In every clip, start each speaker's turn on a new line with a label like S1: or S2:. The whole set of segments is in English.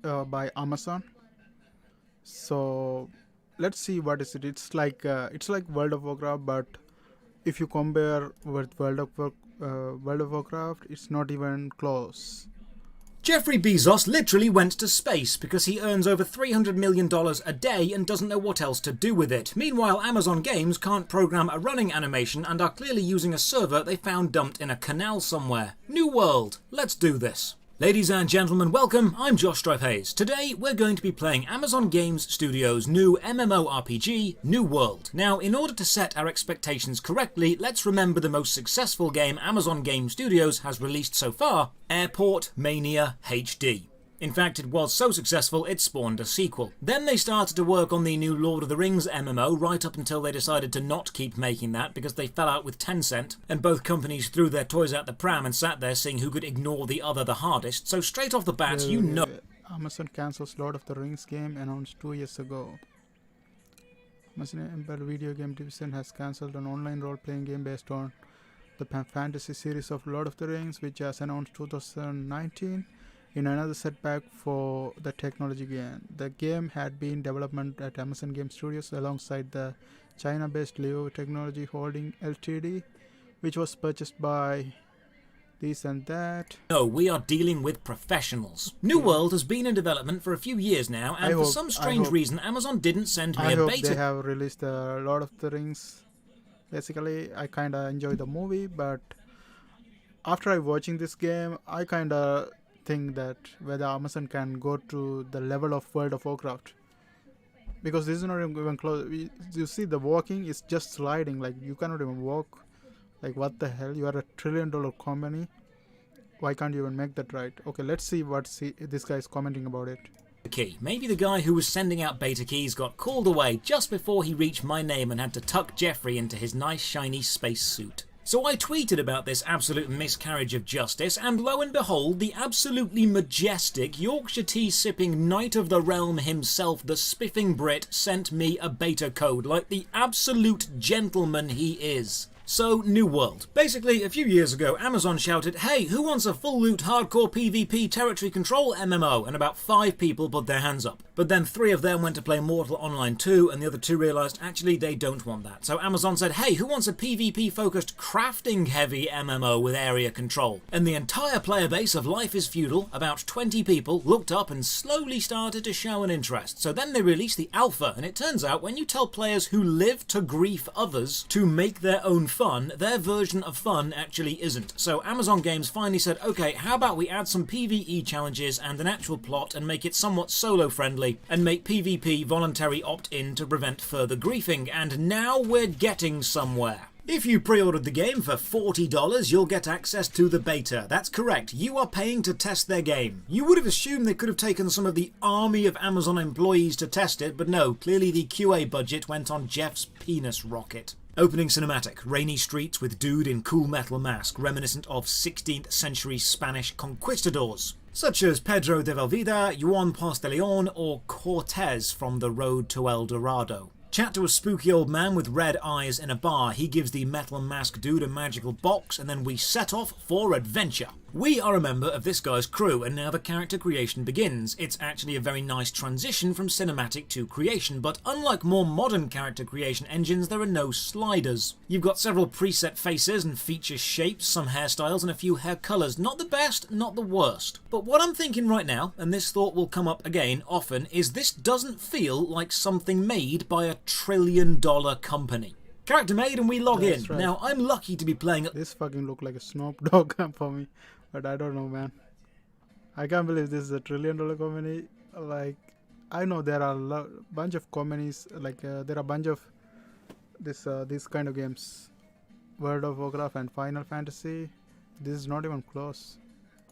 S1: By Amazon. So let's see what is it. It's like World of Warcraft, but if you compare with World of Warcraft, it's not even close.
S2: Jeffrey Bezos literally went to space because he earns over $300 million a day and doesn't know what else to do with it. Meanwhile, Amazon Games can't program a running animation and are clearly using a server they found dumped in a canal somewhere. New world. Let's do this. Ladies and gentlemen, welcome. I'm Josh Strife. Today we're going to be playing Amazon Games Studios' new MMORPG, New World. Now, in order to set our expectations correctly, let's remember the most successful game Amazon Game Studios has released so far, Airport Mania HD. In fact, it was so successful it spawned a sequel. Then they started to work on the new Lord of the Rings MMO right up until they decided to not keep making that because they fell out with Tencent, and both companies threw their toys out the pram and sat there seeing who could ignore the other the hardest. So straight off the bat, you know...
S1: Amazon cancels Lord of the Rings game announced 2 years ago. Amazon Empire Video Game Division has cancelled an online role-playing game based on the fantasy series of Lord of the Rings, which was announced 2019. In another setback for the technology game. The game had been in development at Amazon Game Studios alongside the China-based Leo Technology Holding Ltd, which was purchased by this and that.
S2: No, we are dealing with professionals. New World has been in development for a few years now, and for some strange reason, Amazon didn't send me a beta.
S1: I hope they have released Lord of the Rings. Basically, I kind of enjoy the movie, but after watching this game, I kind of think that whether Amazon can go to the level of World of Warcraft, because this is not even close. You see, the walking is just sliding, like you cannot even walk. Like, what the hell? You are a $1 trillion company. Why can't you even make that right? Okay, let's see what this guy is commenting about it.
S2: Key. Maybe the guy who was sending out beta keys got called away just before he reached my name and had to tuck Jeffrey into his nice shiny space suit. So I tweeted about this absolute miscarriage of justice, and lo and behold, the absolutely majestic Yorkshire tea sipping knight of the realm himself, the spiffing Brit, sent me a beta code like the absolute gentleman he is. So, New World. Basically, a few years ago, Amazon shouted, "Hey, who wants a full loot hardcore PvP territory control MMO?" And about 5 people put their hands up. But then 3 of them went to play Mortal Online 2, and the other 2 realised, actually, they don't want that. So Amazon said, "Hey, who wants a PvP-focused crafting-heavy MMO with area control?" And the entire player base of Life is Feudal, about 20 people, looked up and slowly started to show an interest. So then they released the alpha, and it turns out when you tell players who live to grief others to make their own fun, their version of fun actually isn't. So Amazon Games finally said, okay, how about we add some PvE challenges and an actual plot and make it somewhat solo-friendly and make PvP voluntary opt-in to prevent further griefing, and now we're getting somewhere. If you pre-ordered the game for $40, you'll get access to the beta. That's correct, you are paying to test their game. You would have assumed they could have taken some of the army of Amazon employees to test it, but no, clearly the QA budget went on Jeff's penis rocket. Opening cinematic, rainy streets with dude in cool metal mask reminiscent of 16th century Spanish conquistadors, such as Pedro de Valverde, Juan Ponce de Leon, or Cortez from The Road to El Dorado. Chat to a spooky old man with red eyes in a bar. He gives the metal mask dude a magical box, and then we set off for adventure. We are a member of this guy's crew, and now the character creation begins. It's actually a very nice transition from cinematic to creation, but unlike more modern character creation engines, there are no sliders. You've got several preset faces and feature shapes, some hairstyles, and a few hair colours. Not the best, not the worst. But what I'm thinking right now, and this thought will come up again often, is this doesn't feel like something made by a $1 trillion company. Character made and we log in. Right. Now, I'm lucky to be playing...
S1: This fucking look like a Snoop Dogg for me. But I don't know, man. I can't believe this is a $1 trillion company. Like, I know there are a bunch of companies, like there are a bunch of this kind of games. World of Warcraft and Final Fantasy. This is not even close.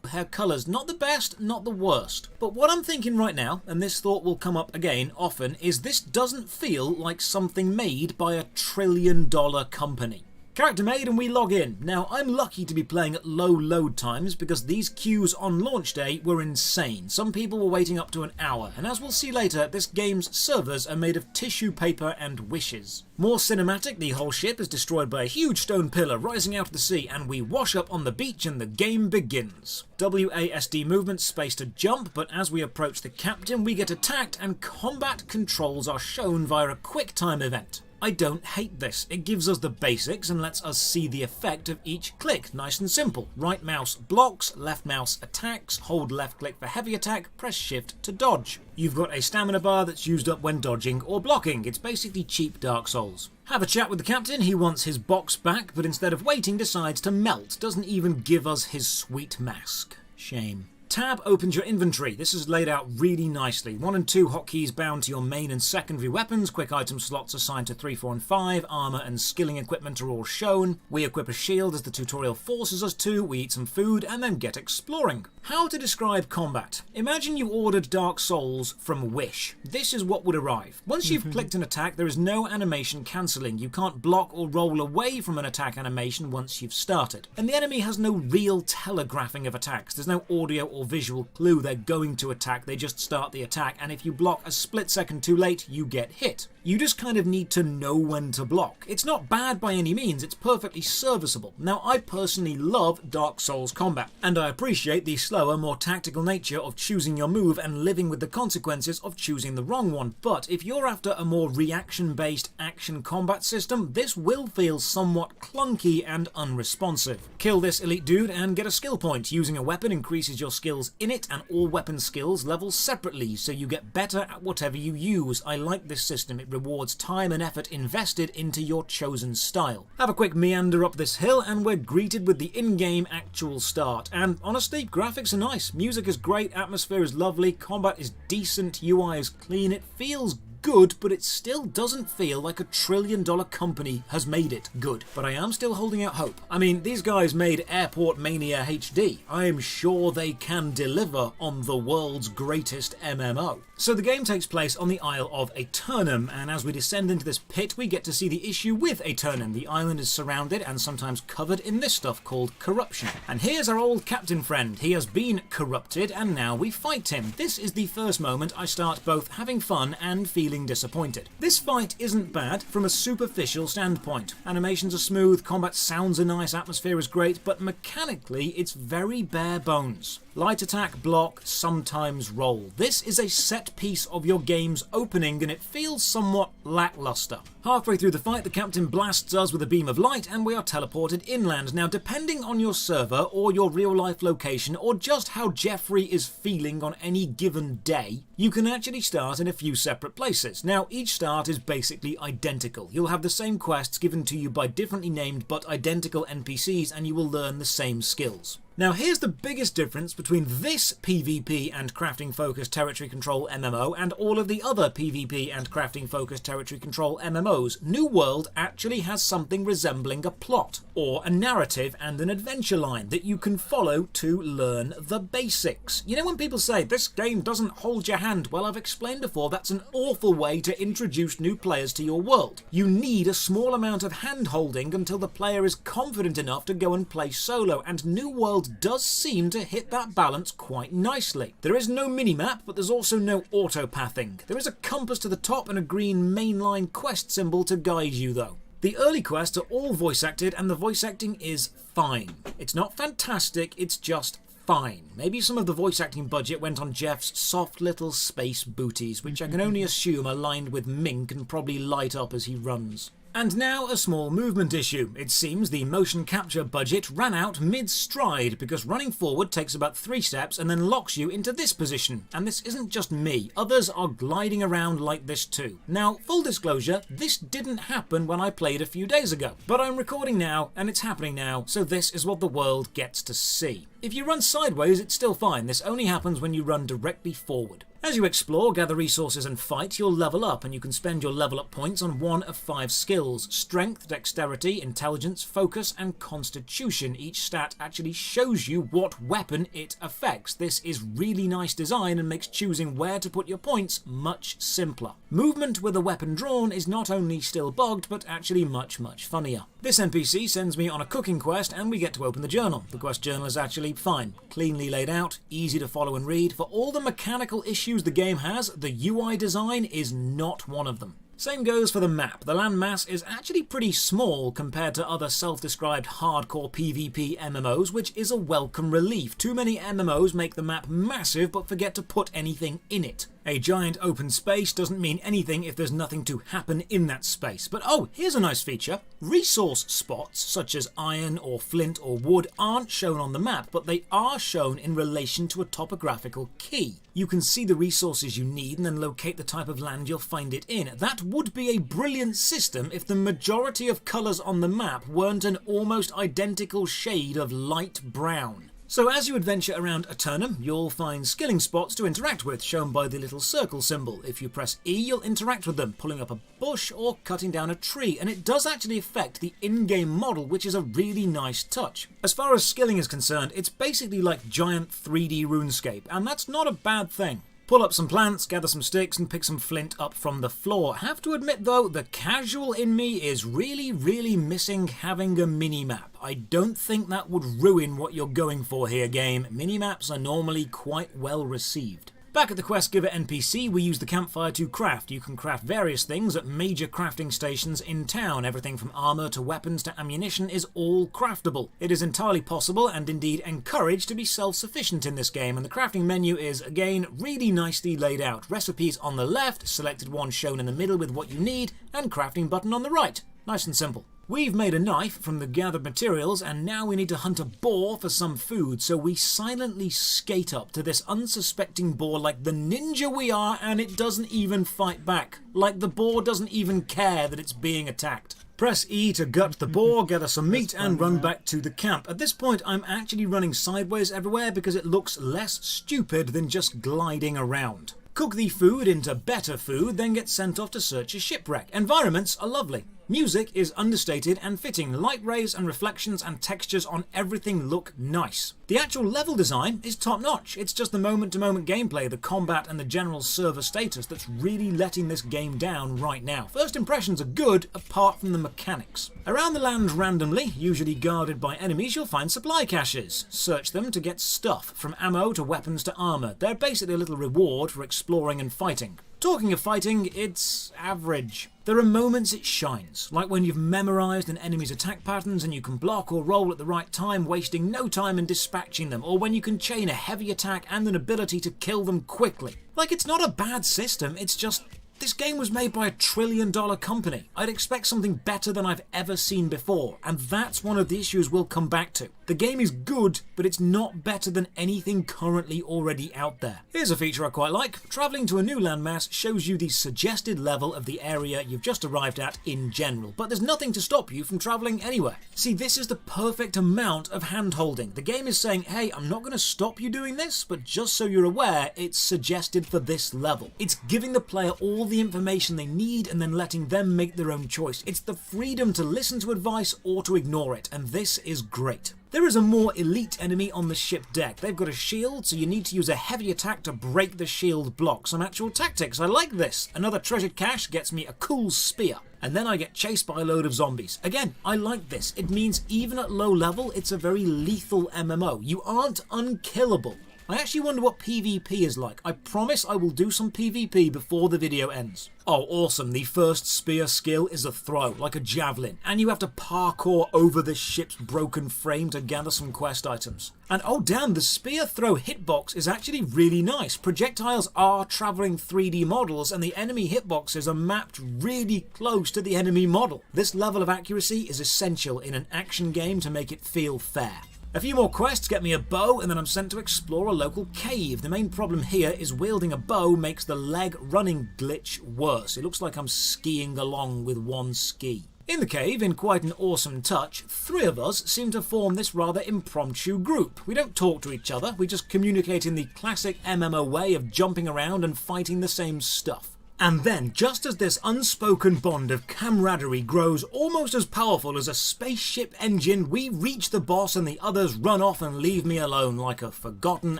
S2: Hair colours, not the best, not the worst. But what I'm thinking right now, and this thought will come up again often, is this doesn't feel like something made by a $1 trillion company. Character made and we log in. Now I'm lucky to be playing at low load times because these queues on launch day were insane. Some people were waiting up to an hour, and as we'll see later, this game's servers are made of tissue paper and wishes. More cinematic, the whole ship is destroyed by a huge stone pillar rising out of the sea, and we wash up on the beach and the game begins. WASD movement, space to jump, but as we approach the captain we get attacked and combat controls are shown via a quick time event. I don't hate this. It gives us the basics and lets us see the effect of each click. Nice and simple. Right mouse blocks, left mouse attacks, hold left click for heavy attack, press shift to dodge. You've got a stamina bar that's used up when dodging or blocking. It's basically cheap Dark Souls. Have a chat with the captain. He wants his box back, but instead of waiting decides to melt. Doesn't even give us his sweet mask. Shame. Tab opens your inventory. This is laid out really nicely. 1 and 2 hotkeys bound to your main and secondary weapons. Quick item slots assigned to 3, 4 and 5. Armor and skilling equipment are all shown. We equip a shield as the tutorial forces us to. We eat some food and then get exploring. How to describe combat. Imagine you ordered Dark Souls from Wish. This is what would arrive. Once you've clicked an attack, there is no animation cancelling. You can't block or roll away from an attack animation once you've started. And the enemy has no real telegraphing of attacks. There's no audio or visual clue they're going to attack. They just start the attack, and if you block a split second too late, you get hit. You just kind of need to know when to block. It's not bad by any means, it's perfectly serviceable. Now, I personally love Dark Souls combat, and I appreciate the slower, more tactical nature of choosing your move and living with the consequences of choosing the wrong one. But if you're after a more reaction-based action combat system, this will feel somewhat clunky and unresponsive. Kill this elite dude and get a skill point. Using a weapon increases your skills in it, and all weapon skills level separately, so you get better at whatever you use. I like this system. It rewards time and effort invested into your chosen style. Have a quick meander up this hill and we're greeted with the in-game actual start. And honestly, graphics are nice, music is great, atmosphere is lovely, combat is decent, UI is clean, it feels good, but it still doesn't feel like a $1 trillion company has made it good. But I am still holding out hope. I mean, these guys made Airport Mania HD. I'm sure they can deliver on the world's greatest MMO. So the game takes place on the Isle of Aeternum, and as we descend into this pit, we get to see the issue with Aeternum. The island is surrounded and sometimes covered in this stuff called corruption. And here's our old captain friend. He has been corrupted, and now we fight him. This is the first moment I start both having fun and feeling disappointed. This fight isn't bad from a superficial standpoint. Animations are smooth, combat sounds are nice, atmosphere is great, but mechanically it's very bare bones. Light attack, block, sometimes roll. This is a set piece of your game's opening and it feels somewhat lackluster. Halfway through the fight, the captain blasts us with a beam of light and we are teleported inland. Now, depending on your server or your real-life location or just how Jeffrey is feeling on any given day, you can actually start in a few separate places. Now, each start is basically identical. You'll have the same quests given to you by differently named but identical NPCs and you will learn the same skills. Now here's the biggest difference between this PvP and crafting focused territory control MMO and all of the other PvP and crafting focused territory control MMOs. New World actually has something resembling a plot, or a narrative and an adventure line that you can follow to learn the basics. You know when people say, this game doesn't hold your hand, well I've explained before that's an awful way to introduce new players to your world. You need a small amount of hand holding until the player is confident enough to go and play solo, and New World does seem to hit that balance quite nicely. There is no minimap, but there's also no auto-pathing. There is a compass to the top and a green mainline quest symbol to guide you though. The early quests are all voice acted and the voice acting is fine. It's not fantastic, it's just fine. Maybe some of the voice acting budget went on Jeff's soft little space booties, which I can only assume are lined with mink and probably light up as he runs. And now a small movement issue. It seems the motion capture budget ran out mid-stride because running forward takes about 3 steps and then locks you into this position. And this isn't just me, others are gliding around like this too. Now, full disclosure, this didn't happen when I played a few days ago. But I'm recording now and it's happening now, so this is what the world gets to see. If you run sideways, it's still fine. This only happens when you run directly forward. As you explore, gather resources and fight, you'll level up, and you can spend your level up points on one of 5 skills: strength, dexterity, intelligence, focus, and constitution. Each stat actually shows you what weapon it affects. This is really nice design and makes choosing where to put your points much simpler. Movement with a weapon drawn is not only still bugged, but actually much funnier. This NPC sends me on a cooking quest and we get to open the journal. The quest journal is actually fine, cleanly laid out, easy to follow and read. For all the mechanical issues the game has, the UI design is not one of them. Same goes for the map. The landmass is actually pretty small compared to other self-described hardcore PvP MMOs, which is a welcome relief. Too many MMOs make the map massive but forget to put anything in it. A giant open space doesn't mean anything if there's nothing to happen in that space. But oh, here's a nice feature. Resource spots, such as iron or flint or wood, aren't shown on the map, but they are shown in relation to a topographical key. You can see the resources you need and then locate the type of land you'll find it in. That would be a brilliant system if the majority of colours on the map weren't an almost identical shade of light brown. So as you adventure around Eternum, you'll find skilling spots to interact with, shown by the little circle symbol. If you press E, you'll interact with them, pulling up a bush or cutting down a tree, and it does actually affect the in-game model, which is a really nice touch. As far as skilling is concerned, it's basically like giant 3D RuneScape, and that's not a bad thing. Pull up some plants, gather some sticks, and pick some flint up from the floor. Have to admit though, the casual in me is really missing having a mini-map. I don't think that would ruin what you're going for here, game. Mini-maps are normally quite well received. Back at the quest giver NPC, we use the campfire to craft. You can craft various things at major crafting stations in town. Everything from armor to weapons to ammunition is all craftable. It is entirely possible and indeed encouraged to be self-sufficient in this game, and the crafting menu is, again, really nicely laid out. Recipes on the left, selected one shown in the middle with what you need, and crafting button on the right. Nice and simple. We've made a knife from the gathered materials, and now we need to hunt a boar for some food, so we silently skate up to this unsuspecting boar like the ninja we are, and it doesn't even fight back. Like the boar doesn't even care that it's being attacked. Press E to gut the boar, gather some meat, and run back to the camp. At this point, I'm actually running sideways everywhere because it looks less stupid than just gliding around. Cook the food into better food, then get sent off to search a shipwreck. Environments are lovely. Music is understated and fitting. Light rays and reflections and textures on everything look nice. The actual level design is top notch. It's just the moment-to-moment gameplay, the combat and the general server status that's really letting this game down right now. First impressions are good, apart from the mechanics. Around the land randomly, usually guarded by enemies, you'll find supply caches. Search them to get stuff, from ammo to weapons to armor. They're basically a little reward for exploring and fighting. Talking of fighting, it's average. There are moments it shines, like when you've memorised an enemy's attack patterns and you can block or roll at the right time, wasting no time in dispatching them, or when you can chain a heavy attack and an ability to kill them quickly. Like, it's not a bad system, it's just... this game was made by a $1 trillion company. I'd expect something better than I've ever seen before, and that's one of the issues we'll come back to. The game is good, but it's not better than anything currently already out there. Here's a feature I quite like. Travelling to a new landmass shows you the suggested level of the area you've just arrived at in general, but there's nothing to stop you from travelling anywhere. See, this is the perfect amount of hand-holding. The game is saying, hey, I'm not going to stop you doing this, but just so you're aware, it's suggested for this level. It's giving the player all the information they need and then letting them make their own choice. It's the freedom to listen to advice or to ignore it, and this is great. There is a more elite enemy on the ship deck. They've got a shield, so you need to use a heavy attack to break the shield block. Some actual tactics. I like this. Another treasured cache gets me a cool spear. And then I get chased by a load of zombies. Again, I like this. It means even at low level, it's a very lethal MMO. You aren't unkillable. I actually wonder what PvP is like. I promise I will do some PvP before the video ends. Oh, awesome. The first spear skill is a throw, like a javelin. And you have to parkour over this ship's broken frame to gather some quest items. And oh damn, the spear throw hitbox is actually really nice. Projectiles are travelling 3D models and the enemy hitboxes are mapped really close to the enemy model. This level of accuracy is essential in an action game to make it feel fair. A few more quests get me a bow and then I'm sent to explore a local cave. The main problem here is wielding a bow makes the leg running glitch worse. It looks like I'm skiing along with one ski. In the cave, in quite an awesome touch, 3 of us seem to form this rather impromptu group. We don't talk to each other, we just communicate in the classic MMO way of jumping around and fighting the same stuff. And then, just as this unspoken bond of camaraderie grows almost as powerful as a spaceship engine, we reach the boss and the others run off and leave me alone like a forgotten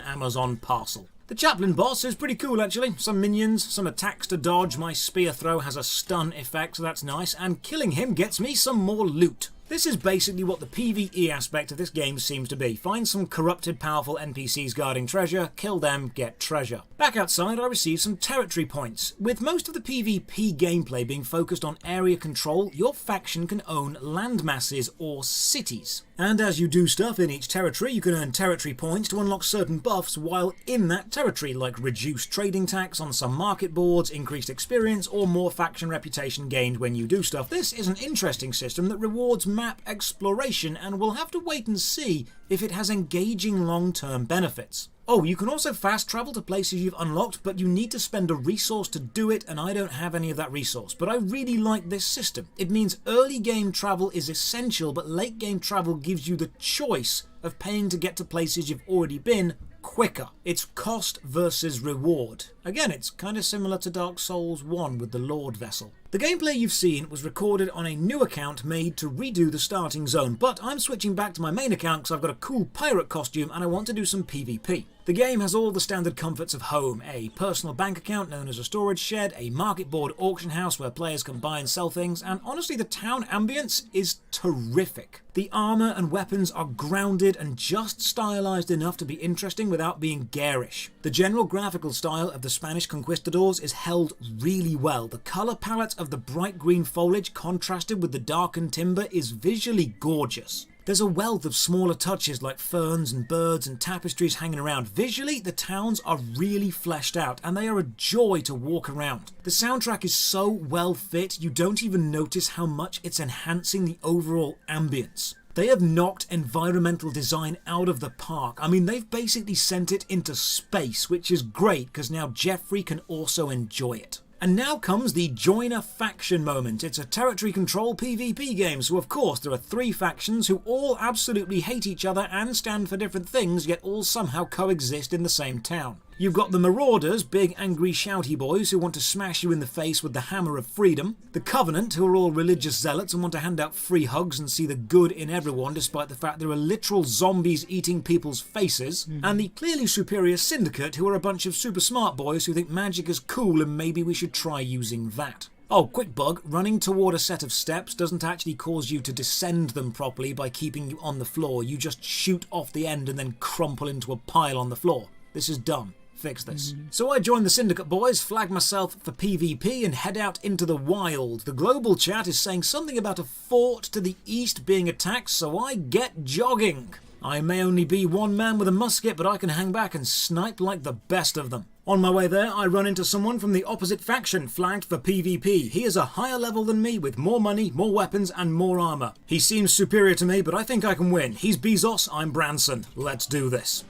S2: Amazon parcel. The chaplain boss is pretty cool actually. Some minions, some attacks to dodge, my spear throw has a stun effect, so that's nice, and killing him gets me some more loot. This is basically what the PvE aspect of this game seems to be. Find some corrupted, powerful NPCs guarding treasure, kill them, get treasure. Back outside, I received some territory points. With most of the PvP gameplay being focused on area control, your faction can own land masses or cities. And as you do stuff in each territory, you can earn territory points to unlock certain buffs while in that territory, like reduced trading tax on some market boards, increased experience, or more faction reputation gained when you do stuff. This is an interesting system that rewards map exploration, and we'll have to wait and see if it has engaging long-term benefits. Oh, you can also fast travel to places you've unlocked, but you need to spend a resource to do it, and I don't have any of that resource. But I really like this system. It means early game travel is essential, but late game travel gives you the choice of paying to get to places you've already been quicker. It's cost versus reward. Again, it's kind of similar to Dark Souls 1 with the Lord Vessel. The gameplay you've seen was recorded on a new account made to redo the starting zone, but I'm switching back to my main account because I've got a cool pirate costume and I want to do some PvP. The game has all the standard comforts of home: a personal bank account known as a storage shed, a market board auction house where players can buy and sell things, and honestly the town ambience is terrific. The armour and weapons are grounded and just stylised enough to be interesting without being garish. The general graphical style of the Spanish conquistadors is held really well. The colour palette of the bright green foliage contrasted with the darkened timber is visually gorgeous. There's a wealth of smaller touches like ferns and birds and tapestries hanging around. Visually, the towns are really fleshed out and they are a joy to walk around. The soundtrack is so well fit, you don't even notice how much it's enhancing the overall ambience. They have knocked environmental design out of the park. I mean, they've basically sent it into space, which is great because now Jeffrey can also enjoy it. And now comes the Join a Faction moment. It's a territory control PvP game, so of course there are 3 factions who all absolutely hate each other and stand for different things, yet all somehow coexist in the same town. You've got the Marauders, big angry shouty boys who want to smash you in the face with the hammer of freedom. The Covenant, who are all religious zealots and want to hand out free hugs and see the good in everyone despite the fact there are literal zombies eating people's faces. And the clearly superior Syndicate, who are a bunch of super smart boys who think magic is cool and maybe we should try using that. Oh, quick bug, running toward a set of steps doesn't actually cause you to descend them properly by keeping you on the floor. You just shoot off the end and then crumple into a pile on the floor. This is dumb. Fix this. So I joined the Syndicate boys, flag myself for PvP and head out into the wild. The global chat is saying something about a fort to the east being attacked, so I get jogging. I may only be one man with a musket, but I can hang back and snipe like the best of them. On my way there, I run into someone from the opposite faction, flagged for PvP. He is a higher level than me, with more money, more weapons, and more armour. He seems superior to me, but I think I can win. He's Bezos, I'm Branson. Let's do this.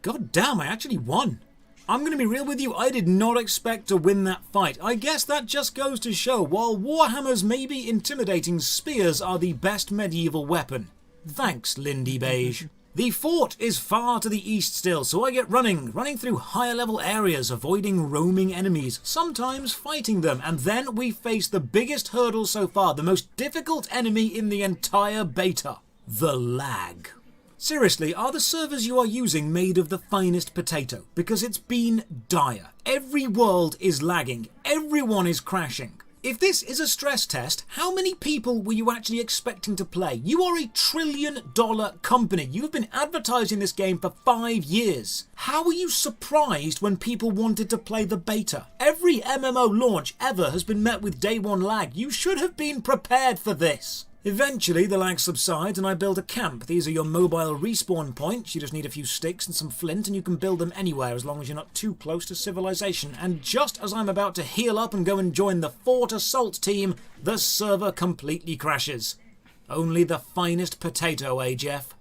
S2: God damn, I actually won. I'm going to be real with you, I did not expect to win that fight. I guess that just goes to show, while warhammers may be intimidating, spears are the best medieval weapon. Thanks, Lindy Beige. The fort is far to the east still, so I get running through higher level areas, avoiding roaming enemies, sometimes fighting them, and then we face the biggest hurdle so far, the most difficult enemy in the entire beta: the lag. Seriously, are the servers you are using made of the finest potato? Because it's been dire. Every world is lagging. Everyone is crashing. If this is a stress test, how many people were you actually expecting to play? You are a $1 trillion company. You have been advertising this game for 5 years. How were you surprised when people wanted to play the beta? Every MMO launch ever has been met with day 1 lag. You should have been prepared for this. Eventually the lag subsides and I build a camp. These are your mobile respawn points. You just need a few sticks and some flint and you can build them anywhere as long as you're not too close to civilization. And just as I'm about to heal up and go and join the fort assault team, the server completely crashes. Only the finest potato, eh, Jeff?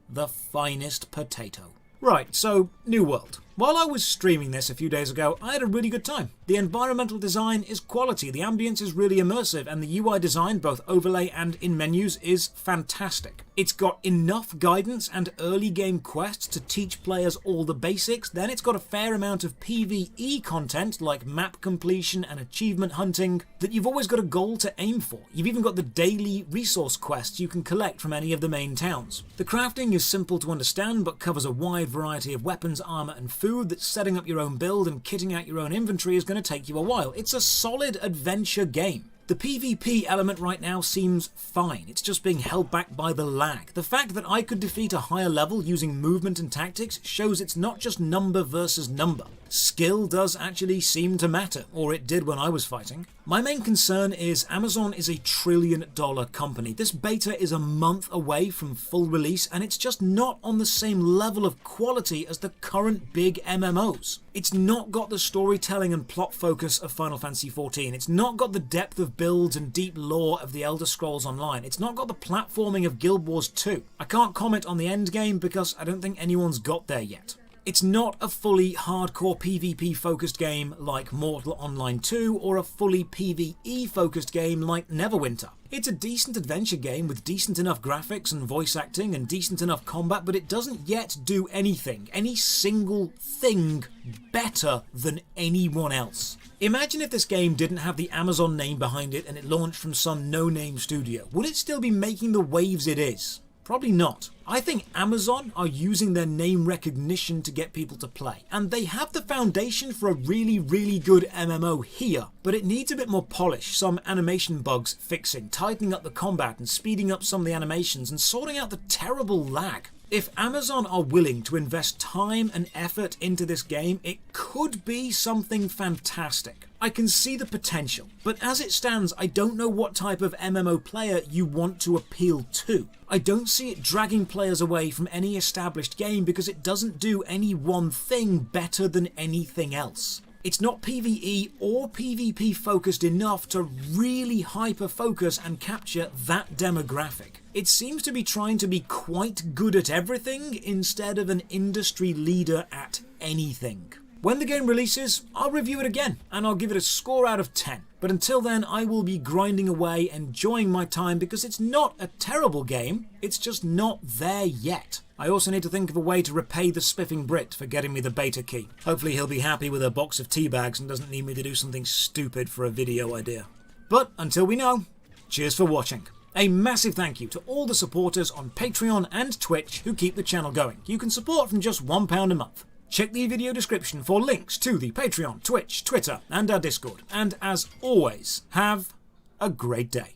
S2: The finest potato. Right, so New World. While I was streaming this a few days ago, I had a really good time. The environmental design is quality, the ambience is really immersive, and the UI design, both overlay and in menus, is fantastic. It's got enough guidance and early game quests to teach players all the basics, then it's got a fair amount of PvE content like map completion and achievement hunting that you've always got a goal to aim for. You've even got the daily resource quests you can collect from any of the main towns. The crafting is simple to understand but covers a wide variety of weapons, armor and food that setting up your own build and kitting out your own inventory is going to take you a while. It's a solid adventure game. The PvP element right now seems fine, it's just being held back by the lag. The fact that I could defeat a higher level using movement and tactics shows it's not just number versus number. Skill does actually seem to matter, or it did when I was fighting. My main concern is Amazon is a $1 trillion company. This beta is a month away from full release and it's just not on the same level of quality as the current big MMOs. It's not got the storytelling and plot focus of Final Fantasy XIV. It's not got the depth of builds and deep lore of the Elder Scrolls Online. It's not got the platforming of Guild Wars 2. I can't comment on the end game because I don't think anyone's got there yet. It's not a fully hardcore PvP focused game like Mortal Online 2 or a fully PvE focused game like Neverwinter. It's a decent adventure game with decent enough graphics and voice acting and decent enough combat, but it doesn't yet do anything, any single thing, better than anyone else. Imagine if this game didn't have the Amazon name behind it and it launched from some no-name studio. Would it still be making the waves it is? Probably not. I think Amazon are using their name recognition to get people to play, and they have the foundation for a really, really good MMO here, but it needs a bit more polish, some animation bugs fixing, tightening up the combat and speeding up some of the animations and sorting out the terrible lag. If Amazon are willing to invest time and effort into this game, it could be something fantastic. I can see the potential, but as it stands, I don't know what type of MMO player you want to appeal to. I don't see it dragging players away from any established game because it doesn't do any one thing better than anything else. It's not PvE or PvP focused enough to really hyper-focus and capture that demographic. It seems to be trying to be quite good at everything instead of an industry leader at anything. When the game releases, I'll review it again, and I'll give it a score out of 10. But until then, I will be grinding away, enjoying my time, because it's not a terrible game, it's just not there yet. I also need to think of a way to repay the spiffing Brit for getting me the beta key. Hopefully he'll be happy with a box of tea bags and doesn't need me to do something stupid for a video idea. But until we know, cheers for watching. A massive thank you to all the supporters on Patreon and Twitch who keep the channel going. You can support from just £1 a month. Check the video description for links to the Patreon, Twitch, Twitter and our Discord. And as always, have a great day.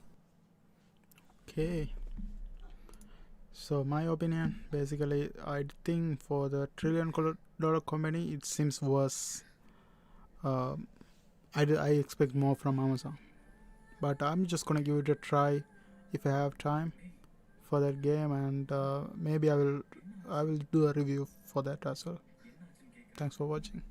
S1: Okay. So my opinion, basically, I think for the $1 trillion company, it seems worse. I expect more from Amazon. But I'm just gonna give it a try if I have time for that game, and maybe I will do a review for that as well. Thanks for watching.